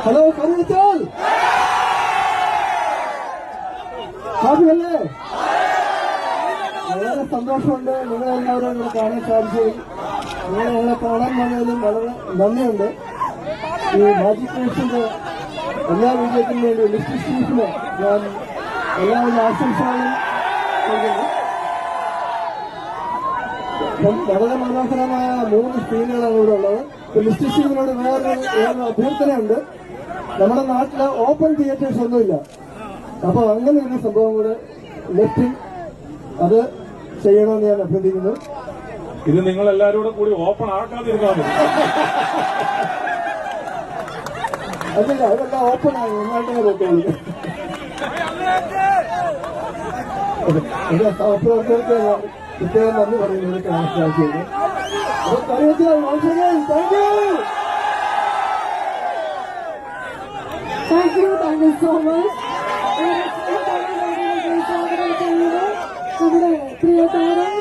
Hello കറിവച്ചാൽ ഹാപ്പിയല്ലേ? വളരെ സന്തോഷമുണ്ട് നിങ്ങളെല്ലാവരും ഇവിടെ കാണാൻ സാധിച്ചതിൽ. ഞങ്ങളെ കാണാൻ വന്നതിലും വളരെ നന്ദിയുണ്ട്. ഈ മാജിക് ക്രിയേഷന്റെ എല്ലാ വിജയത്തിനും വേണ്ടി മിസ്റ്റർ സ്റ്റീഫിന് ഞാൻ എല്ലാവരും ആശംസകളും നൽകുന്നു. വളരെ മനോഹരമായ 3 സ്ക്രീനുകളാണ് ഇവിടെ ഉള്ളത്. മിസ്റ്റർ സ്റ്റീഫിനോട് വേറൊരു അഭ്യർത്ഥനയുണ്ട്. നമ്മുടെ നാട്ടില് ഓപ്പൺ തിയേറ്റേഴ്സ് ഒന്നുമില്ല. അപ്പൊ അങ്ങനെ ഒരു സംഭവം കൂടെ ലെഫ്റ്റിൽ അത് ചെയ്യണമെന്ന് ഞാൻ അഭ്യർത്ഥിക്കുന്നു. ഇത് നിങ്ങൾ എല്ലാവരും കൂടി ഓപ്പൺ ആക്കാതിരുന്നാൽ മതി. അതല്ല, അതെല്ലാം ഓപ്പൺ ആയി നന്നായിട്ട് നോക്കിയുള്ളൂ. എന്റെ സഹപ്രവർത്തകർക്ക് പ്രത്യേകം നന്ദി പറയുന്നത് കാണാൻ സാധിച്ചത്. അപ്പൊ കറിവച്ചാൽ Thank you so much. നമ്മുടെ പ്രിയ താരം